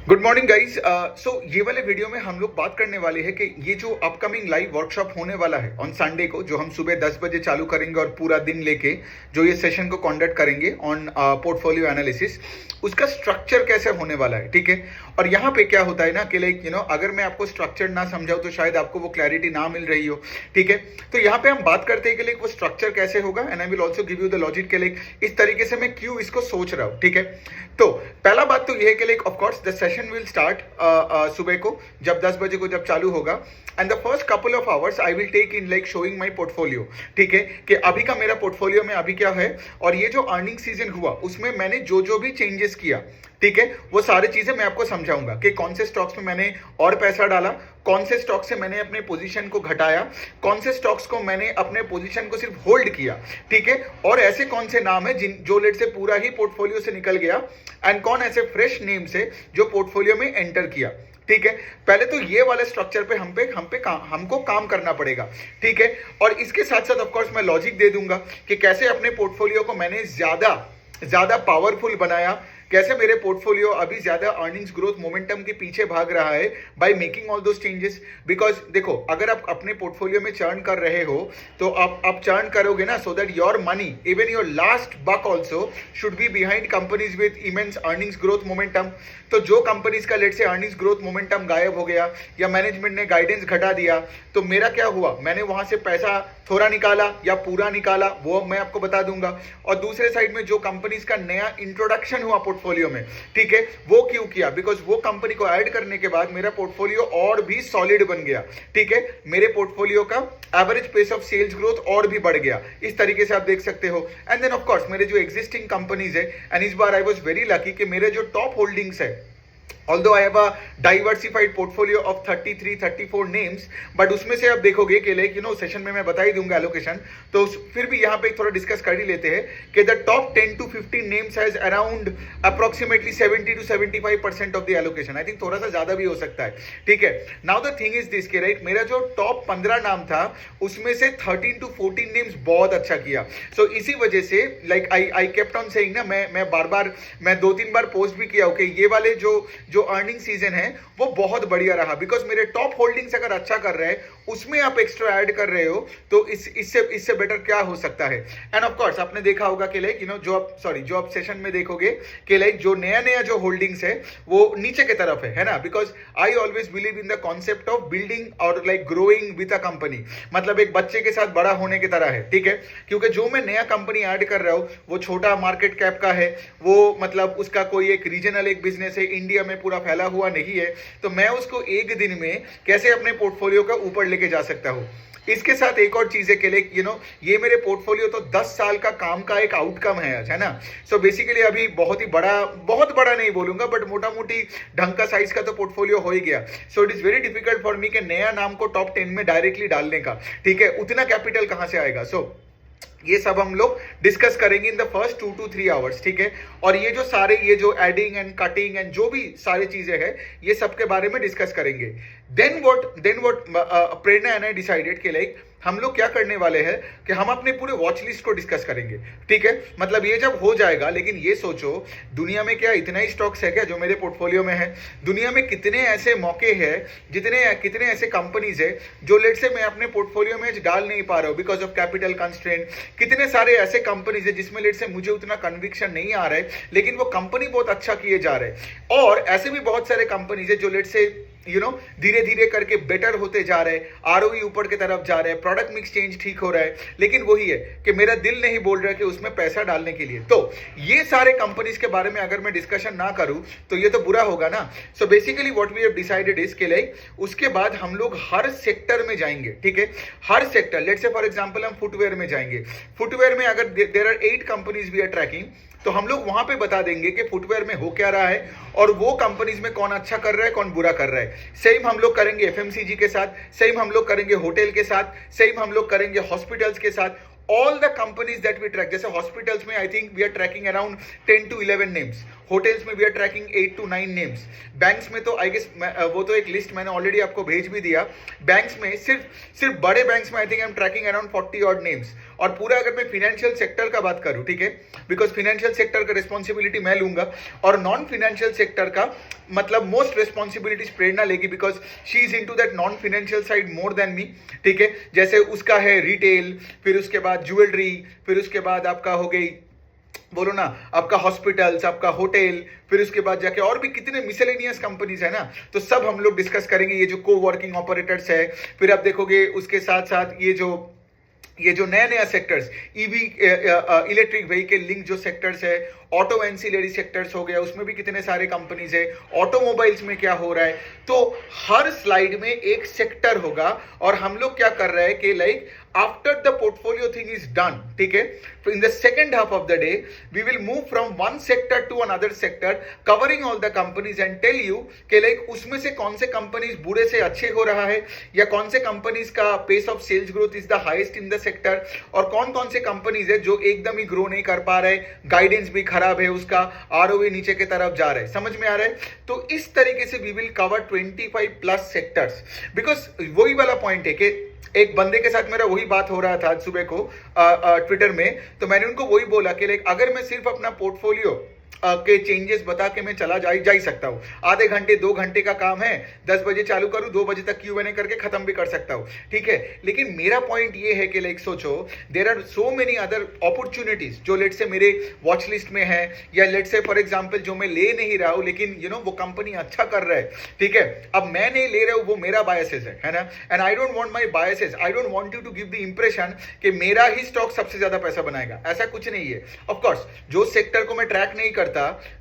Good morning guys. सो ये वाले video में हम लोग बात करने वाले हैं कि ये जो अपकमिंग लाइव वर्कशॉप होने वाला है ऑन संडे को, जो हम सुबह 10 बजे चालू करेंगे और पूरा दिन लेके जो ये सेशन को कंडक्ट करेंगे ऑन पोर्टफोलियो एनालिसिस, उसका स्ट्रक्चर कैसे होने वाला है। ठीक है, और यहाँ पे क्या होता है ना कि लाइक अगर मैं आपको स्ट्रक्चर ना समझाऊँ तो शायद आपको वो क्लैरिटी ना मिल रही हो। ठीक है, तो यहाँ पे हम बात करते हैं कि लाइक वो स्ट्रक्चर कैसे होगा, and I will also give you the logic के लाइक इस तरीके से मैं क्यों इसको सोच रहा हूँ। ठीक है, तो पहला बात तो यह है कि like of course the session will start सुबह को जब 10 बजे को जब चालू होगा, and the first couple of hours I will take in like showing my portfolio. ठीक है, कि अभी का मेरा पोर्टफोलियो में अभी क्या है, और ये जो अर्निंग सीजन हुआ उसमें मैंने जो जो भी चेंजेस किया, ठीक है, वो सारी चीजें मैं आपको समझाऊंगा कि कौन से स्टॉक्स में मैंने और पैसा डाला, कौन से स्टॉक से मैंने अपने पोजीशन को घटाया, कौन से स्टॉक्स को मैंने अपने पोजीशन को सिर्फ होल्ड किया। ठीक है, और ऐसे कौन से नाम है जिन जो लेट से पूरा ही पोर्टफोलियो से निकल गया, एंड कौन ऐसे फ्रेश नेम से जो पोर्टफोलियो में एंटर किया। ठीक है, पहले तो ये वाले स्ट्रक्चर पे हमको काम करना पड़ेगा। ठीक है, और इसके साथ साथ ऑफ कोर्स मैं लॉजिक दे दूंगा कि कैसे अपने पोर्टफोलियो को मैंने ज्यादा पावरफुल बनाया, कैसे मेरे पोर्टफोलियो अभी ज्यादा अर्निंग्स ग्रोथ मोमेंटम के पीछे भाग रहा है by making all those changes. Because देखो, अगर आप अपने पोर्टफोलियो में चर्न कर रहे हो तो आप चर्न करोगे ना, so that your money, even your last buck also should be behind companies with immense earnings growth momentum. तो जो कंपनीज का लेट से अर्निंग्स ग्रोथ मोमेंटम गायब हो गया या मैनेजमेंट ने गाइडेंस घटा दिया, तो मेरा क्या हुआ, मैंने वहां से पैसा थोड़ा निकाला या पूरा निकाला, वो मैं आपको बता दूंगा। और दूसरे साइड में जो कंपनीज का नया इंट्रोडक्शन हुआ पोर्टफोलियो में, ठीक है, वो क्यों किया, बिकॉज वो कंपनी को ऐड करने के बाद मेरा पोर्टफोलियो और भी सॉलिड बन गया। ठीक है, मेरे पोर्टफोलियो का average pace of sales growth और भी बढ़ गया। इस तरीके से आप देख सकते हो। एंड देन ऑफ कोर्स मेरे जो एग्जिस्टिंग कंपनीज है, एंड इस बार आई वाज वेरी लकी कि मेरे जो टॉप होल्डिंग्स है, although I have a diversified portfolio of 33-34 names, but उसमें से आप देखोगे कि लाइक सेशन में मैं बता ही दूंगा एलोकेशन, तो फिर भी यहाँ पे थोड़ा डिस्कस कर ही लेते हैं कि the top 10 to 15 names has around approximately 70 to 75% of the allocation. I think थोड़ा सा ज्यादा भी हो सकता है। ठीक है, now the thing is this कि राइट मेरा जो टॉप 15 नाम था उसमें से 13 to 14 नेम्स बहुत अच्छा किया। सो इसी वजह से like I kept on saying ना, मैं बार मैं 2-3 बार पोस्ट भी किया कि ये वाले जो अर्निंग सीजन है वो बहुत बढ़िया रहा, बिकॉज मेरे टॉप होल्डिंग्स अगर अच्छा कर रहे हैं, उसमें आप एक्स्ट्रा ऐड कर रहे हो, तो इससे बेटर क्या हो सकता है। एंड ऑफ कोर्स आपने देखा होगा कि लाइक जो आप सेशन में देखोगे कि लाइक जो नया जो होल्डिंग्स है वो नीचे की तरफ है ना, because I always believe in the concept of building और like growing with a company, मतलब एक बच्चे के साथ बड़ा होने की तरह है। ठीक है, क्योंकि जो मैं नया कंपनी ऐड कर रहा हूं वो छोटा मार्केट कैप का है, वो मतलब उसका कोई एक रीजनल एक बिजनेस है, इंडिया में पूरा फैला हुआ नहीं है, तो मैं उसको एक दिन में कैसे अपने पोर्टफोलियो का ऊपर लेके जा सकता हूं। इसके साथ एक और चीज है कि लाइक ये मेरे पोर्टफोलियो तो 10 साल का काम का एक आउटकम है ना। सो बेसिकली अभी बहुत बड़ा नहीं बोलूंगा, बट मोटा मोटी ढंग का साइज का तो पोर्टफोलियो हो ही गया। So it is very difficult for me कि नया नाम को टॉप 10 में डायरेक्टली डालने का। ठीक है, उतना कैपिटल कहां से आएगा। सो ये सब हम लोग डिस्कस करेंगे in the first 2 to 3 hours. ठीक है, और ये जो एडिंग एंड कटिंग एंड जो भी सारी चीजें हैं, ये सब के बारे में डिस्कस करेंगे। Then what Prerna and I decided कि लाइक हम लोग क्या करने वाले हैं कि हम अपने पूरे वॉच लिस्ट को डिस्कस करेंगे। ठीक है, मतलब ये जब हो जाएगा, लेकिन ये सोचो दुनिया में क्या इतना ही स्टॉक्स है क्या जो मेरे पोर्टफोलियो में है? दुनिया में कितने ऐसे मौके हैं, कितने ऐसे कंपनीज है जो लेट से मैं अपने पोर्टफोलियो में डाल नहीं पा रहा हूं बिकॉज ऑफ कैपिटल कंस्ट्रेंट। कितने सारे ऐसे कंपनीज है जिसमें लेट से मुझे उतना कन्विक्शन नहीं आ रहा है, लेकिन वो कंपनी बहुत अच्छा किए जा रहे हैं। और ऐसे भी बहुत सारे कंपनीज है जो लेट से धीरे धीरे करके बेटर होते जा रहे हैं, आरओई ऊपर की तरफ जा रहे हैं, प्रोडक्ट मिक्स चेंज ठीक हो रहा है, लेकिन वही है कि मेरा दिल नहीं बोल रहा है कि उसमें पैसा डालने के लिए। तो ये सारे कंपनीज के बारे में अगर मैं डिस्कशन ना करूं तो ये तो बुरा होगा ना। So basically what we have decided is के लाइक उसके बाद हम लोग हर सेक्टर में जाएंगे। ठीक है, हर sector, let's say for example हम फुटवेयर में जाएंगे। फुटवेयर में अगर there are 8 companies we are tracking, तो हम लोग वहां पे बता देंगे कि फुटवेयर में हो क्या रहा है और वो कंपनीज में कौन अच्छा कर रहा है, कौन बुरा कर रहा है। सेम हम लोग करेंगे एफएमसीजी के साथ, सेम हम लोग करेंगे होटल के साथ, सेम हम लोग करेंगे हॉस्पिटल्स के साथ। All the companies that we track, जैसे हॉस्पिटल्स में I think we are tracking around 10 to 11 names, hotels में we are tracking 8 to 9 names. Banks में तो आई गेस वो तो एक लिस्ट मैंने ऑलरेडी आपको भेज भी दिया। बैंक्स में सिर्फ बड़े बैंक्स में I think I am tracking around 40 odd names. और पूरा अगर मैं फाइनेंशियल सेक्टर का बात करूं, ठीक है, बिकॉज फाइनेंशियल सेक्टर का रिस्पॉन्सिबिलिटी मैं लूंगा और नॉन फाइनेंशियल सेक्टर का मतलब मोस्ट रिस्पॉन्सिबिलिटीज प्रेरणा लेगी, because she is into that non financial side more than me, ठीक है। जैसे उसका है रिटेल, फिर उसके बाद ज्वेलरी, फिर उसके बाद आपका हो गई बोलो ना आपका हॉस्पिटल्स, आपका होटल, फिर उसके बाद जाके और भी कितने मिसलेनियस कंपनीज है ना, तो सब हम लोग डिस्कस करेंगे। ये जो को वर्किंग ऑपरेटर्स है, फिर आप देखोगे उसके साथ साथ ये जो नया नया sectors, EV electric vehicle link जो सेक्टर्स है, ऑटो एंसिलरी सेक्टर्स हो गया, उसमें भी कितने सारे कंपनीज है, ऑटोमोबाइल्स में क्या हो रहा है। तो हर स्लाइड में एक सेक्टर होगा और हम लोग क्या कर रहे हैं कि like after the portfolio thing is done, ठीक है, तो in the second half of the day we will move from one sector to another sector covering all the companies and tell you कि लाइक उसमें से कौन से companies बुरे से अच्छे हो रहा है, या कौन से कंपनीज का pace of sales growth is the highest in the sector, और कौन कौन से कंपनीज है जो एकदम ही ग्रो नहीं कर पा रहे, गाइडेंस भी खराब है, उसका आरओए नीचे की तरफ जा रहा है। समझ में आ रहा है? तो इस तरीके से we will cover 25 plus sectors, because वही वाला पॉइंट है कि एक बंदे के साथ मेरा वही बात हो रहा था आज सुबह को ट्विटर में, तो मैंने उनको वही बोला कि लाइक अगर मैं सिर्फ अपना पोर्टफोलियो के चेंजेस बता के मैं चला जा ही सकता हूँ, आधे घंटे 2 घंटे का काम है, 10 बजे चालू करूँ 2 बजे तक Q&A करके खत्म भी कर सकता हूँ, ठीक है। लेकिन मेरा पॉइंट ये है कि लाइक सोचो there are so many other opportunities जो लेट से मेरे वॉच लिस्ट में है, या लेट से फॉर एग्जांपल जो मैं ले नहीं रहा हूँ लेकिन वो कंपनी अच्छा कर रहा है, ठीक है। अब मैं नहीं ले रहा हूँ, वो मेरा बायसेस है ना, and I don't want my biases, I don't want you to give the impression कि मेरा ही स्टॉक सबसे ज्यादा पैसा बनाएगा, ऐसा कुछ नहीं है। ऑफ कोर्स जो सेक्टर को मैं ट्रैक नहीं करता,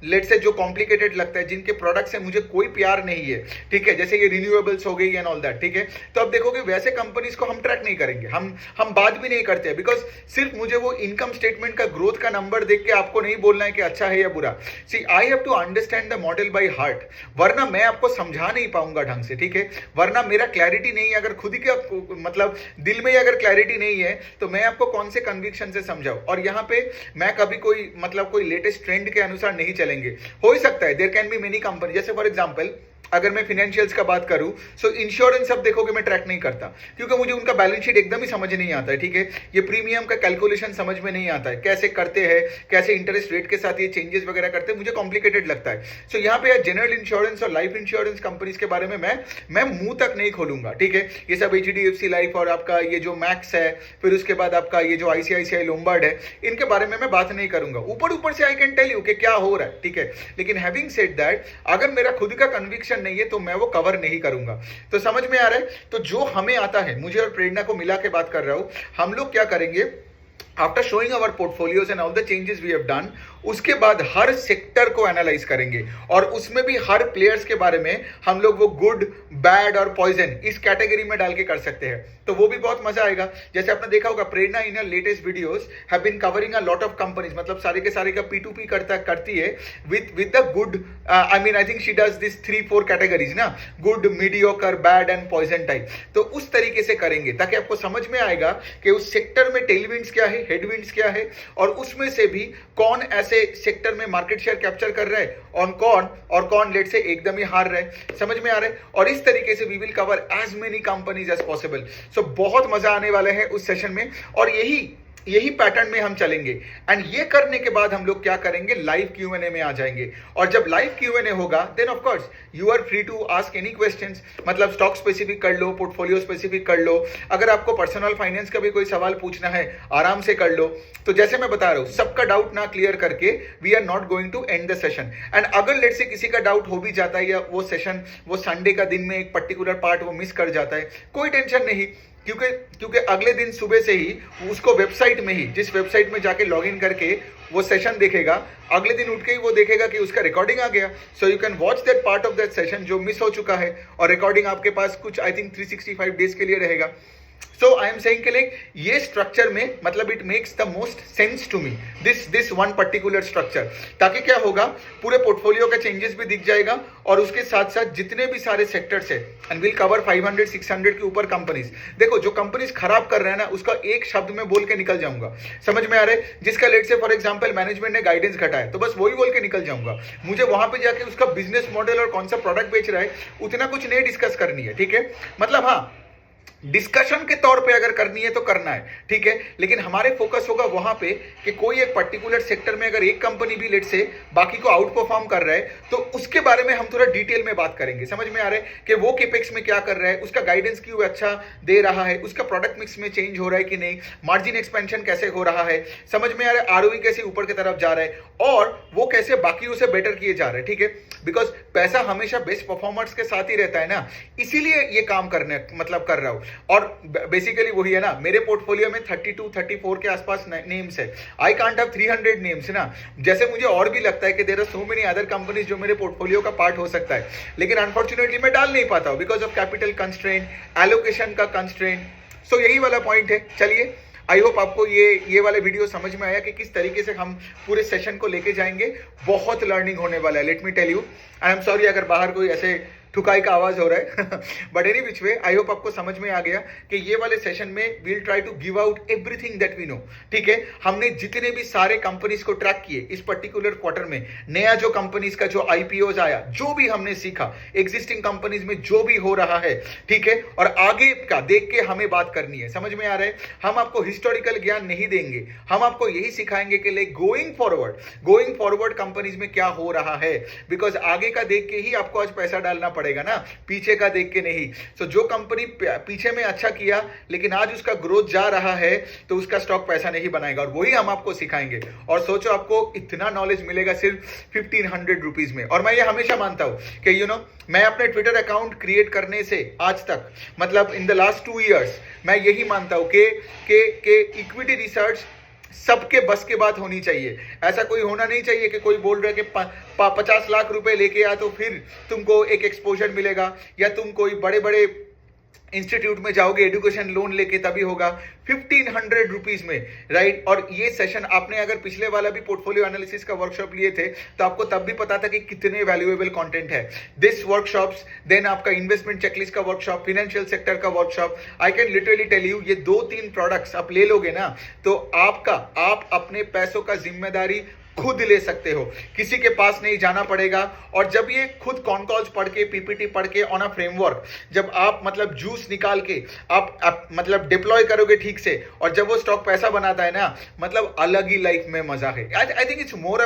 लेट से जो कॉम्प्लिकेटेड लगता है, जिनके प्रोडक्ट से मुझे कोई प्यार नहीं है, ठीक है, जैसे ये रिन्यूएबल्स हो गई एंड ऑल दैट, ठीक है, तो अब देखोगे वैसे कंपनीज को हम ट्रैक नहीं करेंगे, हम बात भी नहीं करते, बिकॉज सिर्फ मुझे वो इनकम स्टेटमेंट का ग्रोथ का नंबर देख के आपको नहीं बोलना है कि अच्छा है या बुरा। So I have to understand the model by heart, वरना मैं आपको समझा नहीं पाऊंगा ढंग से, ठीक है, वरना मेरा क्लैरिटी नहीं है, अगर खुद ही का मतलब दिल में ही अगर क्लैरिटी नहीं है तो मैं आपको कौन से कन्विक्शन से समझाऊं। और यहाँ पे मैं कभी कोई लेटेस्ट ट्रेंड के अनुसार नहीं चलेंगे। हो ही सकता है there can be many company, जैसे फॉर एग्जांपल अगर मैं फाइनेंशियल्स का बात करूं, सो इंश्योरेंस अब देखोगे मैं ट्रैक नहीं करता, क्योंकि मुझे उनका बैलेंस शीट एकदम ही समझ नहीं आता है, ठीक है, ये प्रीमियम का कैलकुलेशन समझ में नहीं आता है, कैसे करते हैं, कैसे इंटरेस्ट रेट के साथ ये चेंजेस वगैरह करते हैं, मुझे कॉम्प्लिकेटेड लगता है। सो यहाँ पे जनरल इंश्योरेंस और लाइफ इंश्योरेंस कंपनीज के बारे में मैं मुंह तक नहीं खोलूंगा, ठीक है। ये सब HDFC लाइफ और आपका ये जो मैक्स है, फिर उसके बाद आपका ये जो ICICI लोम्बार्ड है, इनके बारे में मैं बात नहीं करूंगा। ऊपर से आई कैन टेल यू कि क्या हो रहा है, ठीक है, लेकिन हैविंग सेड दैट अगर मेरा खुद का कन्विक्शन नहीं है तो मैं वो कवर नहीं करूंगा। तो समझ में आ रहा है? तो जो हमें आता है, मुझे और प्रेरणा को मिला के बात कर रहा हूं, हम लोग क्या करेंगे after showing our portfolios and all the changes we have done, उसके बाद हर सेक्टर को एनालाइज करेंगे और उसमें भी हर प्लेयर्स के बारे में हम लोग वो गुड, बैड और पॉइजन इस कैटेगरी में डाल के कर सकते हैं, तो वो भी बहुत मजा आएगा। जैसे आपने देखा होगा Prerna in latest videos have been covering a lot of companies, मतलब सारे के सारे का P2P करती है with the good, I think she does this 3-4 categories ना, good, mediocre, bad and poison type. तो उस तरीके से करेंगे ताकि आपको समझ में आएगा कि उस सेक्टर में टेलविंड्स क्या है, हेडविंड्स क्या है, और उसमें से भी कौन ऐसे सेक्टर में मार्केट शेयर कैप्चर कर रहा है और कौन लेट से एकदम ही हार रहा है। समझ में आ रहा है? और इस तरीके से we will cover as many companies as possible. So बहुत मजा आने वाला है उस सेशन में, और यही पैटर्न में हम चलेंगे। एंड ये करने के बाद हम लोग क्या करेंगे, लाइव Q&A में आ जाएंगे। और जब लाइव Q&A होगा then of course you are free to ask any questions, मतलब स्टॉक स्पेसिफिक कर लो, पोर्टफोलियो स्पेसिफिक कर लो, अगर आपको पर्सनल फाइनेंस का भी कोई सवाल पूछना है आराम से कर लो। तो जैसे मैं बता रहा हूं, सबका डाउट ना क्लियर करके we are not going to end the session. And अगर लेट से किसी का डाउट हो भी जाता है या वो सेशन वो संडे का दिन में एक पर्टिकुलर पार्ट वो मिस कर जाता है, कोई टेंशन नहीं, क्योंकि अगले दिन सुबह से ही उसको वेबसाइट में ही, जिस वेबसाइट में जाके लॉगिन करके वो सेशन देखेगा, अगले दिन उठ के ही वो देखेगा कि उसका रिकॉर्डिंग आ गया। So you can watch that part of that session जो मिस हो चुका है, और रिकॉर्डिंग आपके पास कुछ आई थिंक 365 डेज के लिए रहेगा। सो आई एम सेइंग के लाइक ये स्ट्रक्चर में मतलब it makes the most sense to me this one particular structure, ताकि क्या होगा पूरे पोर्टफोलियो का चेंजेस भी दिख जाएगा और उसके साथ साथ जितने भी सारे सेक्टर्स है एंड विल कवर 500 600 के ऊपर कंपनीज। देखो जो कंपनीज खराब कर रहे हैं ना उसका एक शब्द में बोल के निकल जाऊंगा, समझ में आ रहा है? जिसका लेट से फॉर एग्जांपल मैनेजमेंट ने गाइडेंस घटाया तो बस वही बोल के निकल जाऊंगा, मुझे वहां पे जाके उसका बिजनेस मॉडल और कौन सा प्रोडक्ट बेच रहा है उतना कुछ नहीं डिस्कस करनी है, ठीक है? मतलब हाँ डिस्कशन के तौर पे अगर करनी है तो करना है, ठीक है, लेकिन हमारे फोकस होगा वहां पे कि कोई एक पर्टिकुलर सेक्टर में अगर एक कंपनी भी लेट से बाकी को आउट परफॉर्म कर रहा है तो उसके बारे में हम थोड़ा डिटेल में बात करेंगे। समझ में आ रहा है कि वो केपेक्स में क्या कर रहा है, उसका गाइडेंस क्यों अच्छा दे रहा है, उसका प्रोडक्ट मिक्स में चेंज हो रहा है कि नहीं, मार्जिन एक्सपेंशन कैसे हो रहा है, समझ में आ रहा है, आरओई कैसे ऊपर की तरफ जा रहा है और वो कैसे बाकियों से बेटर किए जा रहे हैं, ठीक है? बिकॉज पैसा हमेशा बेस्ट परफॉर्मर्स के साथ ही रहता है ना, इसीलिए ये काम करने मतलब कर रहा हूं। और बेसिकली वही है ना, मेरे पोर्टफोलियो में 32 34 के आसपास नेम्स है, आई कांट हैव 300 नेम्स ना। जैसे मुझे और भी लगता है कि there are so many other companies जो मेरे पोर्टफोलियो का पार्ट हो सकता है, लेकिन अनफॉर्चुनेटली मैं डाल नहीं पाता हूं because of capital constraint, allocation का कंस्ट्रेंट। सो यही वाला पॉइंट है। चलिए आई होप आपको ये वाले वीडियो समझ में आया कि किस तरीके से हम पूरे सेशन को लेके जाएंगे। बहुत लर्निंग होने वाला है, let me tell you. I am sorry अगर बाहर कोई ऐसे ठुकाई का आवाज हो रहा है but any which way I hope आपको समझ में आ गया कि ये वाले सेशन में we'll try to give out everything that we know, ठीक है? हमने जितने भी सारे कंपनीज को ट्रैक किए इस पर्टिकुलर क्वार्टर में, नया जो कंपनीज का जो आईपीओज आया, जो भी हमने सीखा, एग्जिस्टिंग कंपनीज में जो भी हो रहा है, ठीक है, और आगे का देख के हमें बात करनी है। समझ में आ रहा है? हम आपको हिस्टोरिकल ज्ञान नहीं देंगे, हम आपको यही सिखाएंगे कि लाइक गोइंग फॉरवर्ड कंपनीज में क्या हो रहा है, बिकॉज आगे का देख के ही आपको आज पैसा डालना पड़ेगा ना, पीछे का देख के नहीं। सो जो कंपनी पीछे में अच्छा किया लेकिन आज उसका ग्रोथ जा रहा है तो उसका स्टॉक पैसा नहीं बनाएगा, और वही हम आपको सिखाएंगे। और सोचो आपको इतना नॉलेज मिलेगा सिर्फ 1500 रुपीज में। और मैं ये हमेशा मानता हूं कि मैं अपने ट्विटर अकाउंट क्रिएट करने से आज तक मतलब इन द लास्ट 2 इयर्स मैं यही मानता हूं कि इक्विटी रिसर्च सबके बस के बात होनी चाहिए। ऐसा कोई होना नहीं चाहिए कि कोई बोल रहा है कि 50 लाख रुपए लेके आ तो फिर तुमको एक एक्सपोजर मिलेगा, या तुम कोई बड़े बड़े इंस्टीट्यूट में जाओगे एजुकेशन लोन लेके तभी होगा। 1500 रुपीज में, राइट? और ये सेशन आपने अगर पिछले वाला भी पोर्टफोलियो एनालिसिस का वर्कशॉप लिए थे तो आपको तब भी पता था कि कितने वैल्यूएबल कंटेंट है। दिस वर्कशॉप्स, देन आपका इन्वेस्टमेंट चेकलिस्ट का वर्कशॉप, फाइनेंशियल सेक्टर का workshop, I can literally tell you, ये 2-3 प्रोडक्ट्स आप ले लोगे ना तो आप अपने पैसों का जिम्मेदारी खुद ले सकते हो, किसी के पास नहीं जाना पड़ेगा। और जब ये खुद कॉन कॉल्स पढ़ के, पीपीटी पढ़ के ऑन अ फ्रेमवर्क, जब आप मतलब जूस निकाल के आप मतलब डिप्लॉय करोगे ठीक से, और जब वो स्टॉक पैसा बनाता है ना, मतलब अलग ही लाइफ में मजा है। I think it's more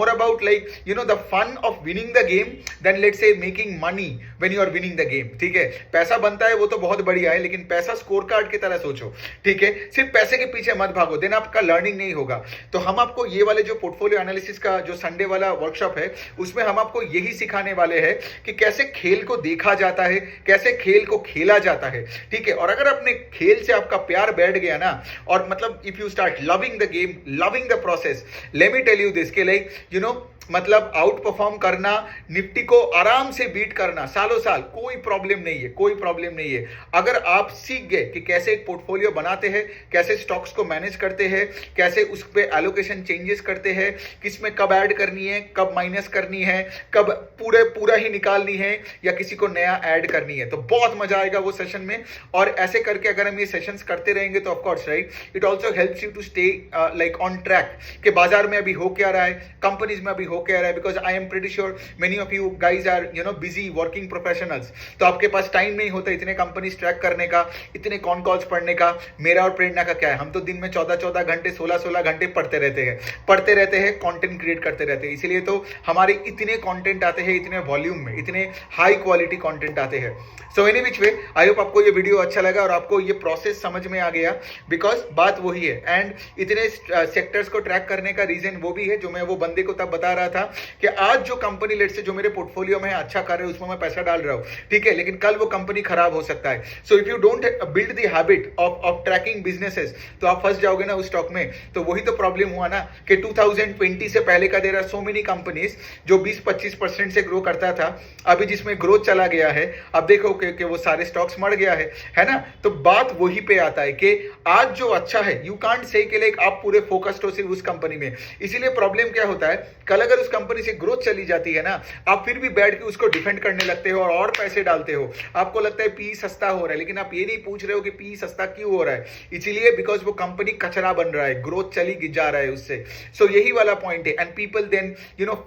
about like the fun of winning the game then let's say making money when you are winning the game, ठीक है? पैसा बनता है वो तो बहुत बढ़िया है, लेकिन पैसा स्कोर कार्ड की तरह सोचो, ठीक है? सिर्फ पैसे के पीछे मत भागो, देन आपका लर्निंग नहीं होगा। तो हम आपको ये वाले जो पोर्टफोलियो एनालिसिस का जो संडे वाला वर्कशॉप है उसमें हम आपको यही सिखाने वाले हैं कि कैसे खेल को देखा जाता है, कैसे खेल को खेला जाता है, ठीक है? और अगर अपने खेल से आपका प्यार बैठ गया ना, और मतलब if you start loving the game, loving the process, let me tell you this के लाइक मतलब आउट परफॉर्म करना, निफ्टी को आराम से बीट करना सालों साल, कोई प्रॉब्लम नहीं है। अगर आप सीख गए कि कैसे एक पोर्टफोलियो बनाते हैं, कैसे स्टॉक्स को मैनेज करते हैं, कैसे उस पे एलोकेशन चेंजेस करते हैं, किस में कब ऐड करनी है, कब माइनस करनी है, कब पूरा ही निकालनी है, या किसी को नया ऐड करनी है, तो बहुत मजा आएगा वो सेशन में। और ऐसे करके अगर हम ये सेशंस करते रहेंगे तो of course right, it also helps you to stay like on track कि बाजार में अभी हो क्या रहा है, कंपनीज में अभी हो क्या रहा है, because I am pretty sure many of you guys are busy working professionals, तो आपके पास टाइम नहीं होता इतने कंपनीज ट्रैक करने का, इतने कॉन कॉल्स पढ़ने का। मेरा और प्रेरणा का क्या है, हम तो दिन में 14 घंटे 16 घंटे पढ़ते रहते हैं, कंटेंट क्रिएट करते रहते हैं, इसीलिए तो हमारे इतने कंटेंट आते हैं, इतने वॉल्यूम में, इतने हाई क्वालिटी कंटेंट आते हैं। So any which way, I hope आपको ये वीडियो अच्छा लगा और आपको ये प्रोसेस समझ में आ गया, बिकॉज बात वही है। एंड इतने सेक्टर्स को ट्रैक करने का रीजन वो भी है जो मैं वो बंदे को तब बता रहा था कि आज जो कंपनी लेट से जो मेरे पोर्टफोलियो में अच्छा कर रहे हैं उसमें मैं पैसा डाल रहा हूं, ठीक है, लेकिन कल वो कंपनी खराब हो सकता है। So if you don't build the habit of tracking businesses तो आप फंस जाओगे ना उस स्टॉक में, तो वही तो प्रॉब्लम प्रॉब्लम हुआ ना कि 2020 से पहले का there are so many companies जो 20-25% से ग्रो करता था, अभी जिसमें ग्रोथ चला गया है, अब देखो कि वो सारे स्टॉक्स मर गया है ना। तो बात वही पे आता है कि आज जो अच्छा है, यू कांट से कि लाइक आप पूरे फोकस्ड हो सिर्फ उस कंपनी में। इसीलिए प्रॉब्लम क्या होता है, कल अगर उस कंपनी से ग्रोथ चली जाती है ना, आप फिर भी बैठ के उसको डिफेंड करने लगते हो और पैसे डालते हो। आपको लगता है पी सस्ता हो रहा है, लेकिन आप ये नहीं पूछ रहे हो कि पी सस्ता क्यों हो रहा है। इसीलिए बिकॉज वो कंपनी कचरा बन रहा है, ग्रोथ चली जा रहा है उससे। सो यही वाला पॉइंट है। And people then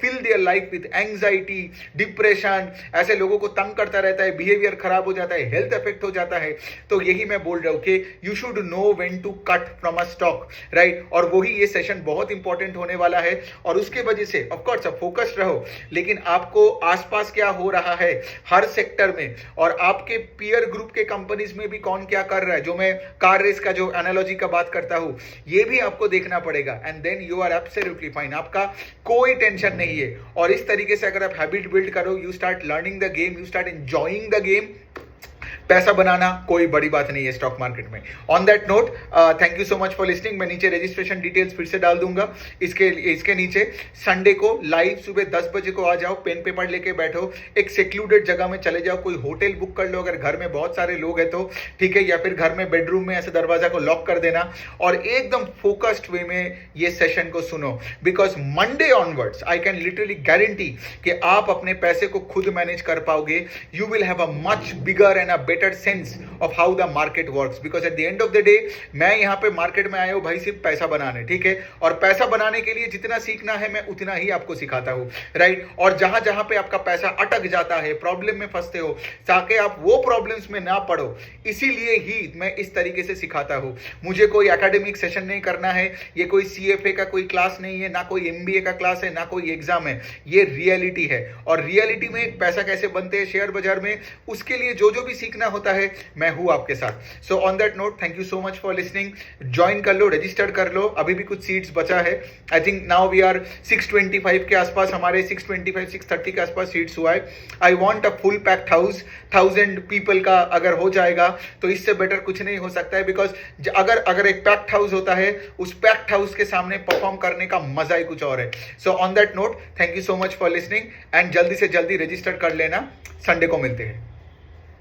fill their life with anxiety, depression, ऐसे लोगों को तंग करता रहता है, बिहेवियर खराब हो जाता है, हेल्थ इफेक्ट हो जाता है। तो यही मैं बोल रहा हूं कि you should know when to cut from a stock, right. और वही ये सेशन बहुत इंपॉर्टेंट होने वाला है। और उसके वजह से ऑफ कोर्स आप फोकस्ड रहो, लेकिन आपको आसपास क्या हो रहा है हर सेक्टर में, और आपके पीयर ग्रुप के कंपनीज में भी कौन क्या कर रहा है, जो मैं कार रेस का जो एनालॉजी का बात करता हूं, ये भी आपको देखना पड़ेगा। And then you are absolutely fine, आपका कोई टेंशन नहीं है। और इस तरीके से अगर आप हैबिट बिल्ड करो, you start learning the game, you start enjoying the game, पैसा बनाना कोई बड़ी बात नहीं है स्टॉक मार्केट में। On that note, thank you so much for listening. मैं नीचे रजिस्ट्रेशन डिटेल्स फिर से डाल दूंगा इसके नीचे। संडे को लाइव सुबह 10 बजे को आ जाओ, पेन पेपर लेके बैठो, एक सेक्लूडेड जगह में चले जाओ, कोई होटल बुक कर लो अगर घर में बहुत सारे लोग हैं तो, ठीक है, या फिर घर में बेडरूम में ऐसे दरवाजा को लॉक कर देना और एकदम फोकस्ड वे में ये सेशन को सुनो। Because Monday onwards I can literally guarantee कि आप अपने पैसे को खुद मैनेज कर पाओगे। You will have a much bigger and a better sense of how the market works. Because at the end of the day मैं यहां पे मार्केट में आया हूं भाई सिर्फ पैसा बनाने, ठीक है, और पैसा बनाने के लिए जितना सीखना है मैं उतना ही आपको सिखाता हूं, राइट। और जहां जहां पे आपका पैसा अटक जाता है, प्रॉब्लम में फंसते हो, ताकि आप वो प्रॉब्लम्स में ना पड़ो, इसीलिए ही मैं इस तरीके से सिखाता हूं। मुझे कोई एकेडमिक सेशन नहीं करना है, ये कोई सीएफए का कोई क्लास नहीं है, ना कोई एमबीए का क्लास है, ना कोई एग्जाम है, ये रियलिटी है। और रियलिटी में पैसा कैसे बनते हैं शेयर बाजार में, उसके लिए जो जो भी सीखना होता है मैं हूं आपके साथ। So on that note, thank you so much for listening. Join कर लो, रजिस्टर कर लो, अभी भी कुछ सीट्स बचा है। I think now we are 625 के आसपास, हमारे 625 630 के आसपास सीट्स हुआ है। I want a full packed house, 1000 people का अगर हो जाएगा तो इससे बेटर कुछ नहीं हो सकता है। बिकॉज अगर एक पैक्ड हाउस होता है, उस पैक्ड हाउस के सामने परफॉर्म करने का मजा ही कुछ और है। So on that note, thank you so much for listening and जल्दी से जल्दी रजिस्टर कर लेना। संडे को मिलते हैं।